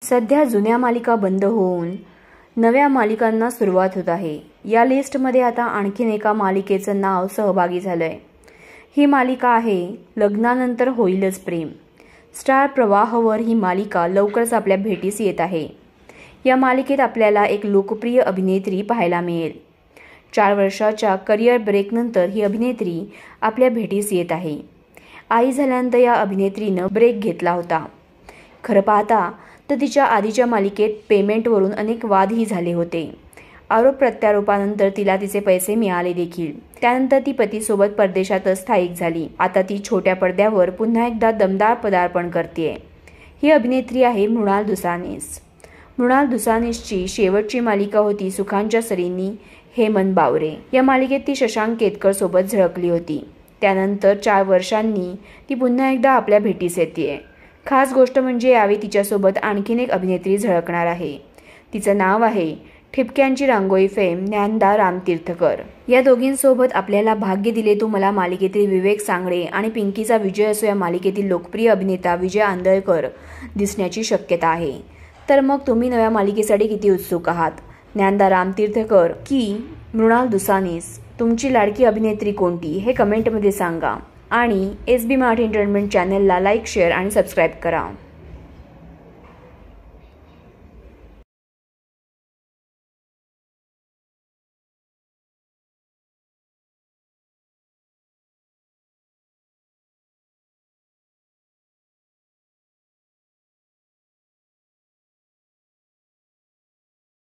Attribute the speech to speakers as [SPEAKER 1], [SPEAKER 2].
[SPEAKER 1] सध्या जुन्या मालिका बंद होऊन नव्या मालिकांना सुरुवात होत आहे। या लिस्टमध्ये आता आणखीन एका मालिकेचं नाव सहभागी झालंय। ही मालिका आहे लग्नानंतर होईलच प्रेम। स्टार प्रवाहवर ही मालिका लवकरच आपल्या भेटीस येत आहे। या मालिकेत आपल्याला एक लोकप्रिय अभिनेत्री पाहायला मिळेल। 4 वर्षाच्या करिअर ब्रेकनंतर ही अभिनेत्री आपल्या भेटीस येत आहे। आई झाल्यानंतर या अभिनेत्रीनं ब्रेक घेतला होता। खरं पाहता तर तिच्या आधीच्या मालिकेत पेमेंटवरून अनेक वादही झाले होते। आरोप प्रत्यारोपानंतर तिला तिचे पैसे मिळाले देखील। त्यानंतर ती पतीसोबत परदेशातच स्थायिक झाली। आता ती छोट्या पडद्यावर पुन्हा एकदा दमदार पदार्पण करतेय। ही अभिनेत्री आहे मृणाल दुसानीस। मृणाल दुसानीसची शेवटची मालिका होती सुखांच्या सरींनी हेमंत बावरे। या मालिकेत ती शशांक केतकर सोबत झळकली होती। त्यानंतर 4 वर्षांनी ती पुन्हा एकदा आपल्या भेटीस येतेय। खास गोष्ट म्हणजे यावेळी तिच्यासोबत आणखीन एक अभिनेत्री झळकणार आहे। तिचं नाव आहे ठिपक्यांची रांगोळी फेम ज्ञानदा रामतीर्थकर। या दोघींसोबत आपल्याला भाग्य दिले तू मला मालिकेतील विवेक सांगळे आणि पिंकीचा विजय असो या मालिकेतील लोकप्रिय अभिनेता विजय आंदळकर दिसण्याची शक्यता आहे। तर मग तुम्ही नव्या मालिकेसाठी किती उत्सुक आहात? ज्ञानदा रामतीर्थकर की मृणाल दुसानीस? तुमची लाडकी अभिनेत्री कोणती हे कमेंटमध्ये सांगा आणि SB मराठी एंटरटेनमेंट चॅनलला लाईक, शेअर आणि सबस्क्राईब करा।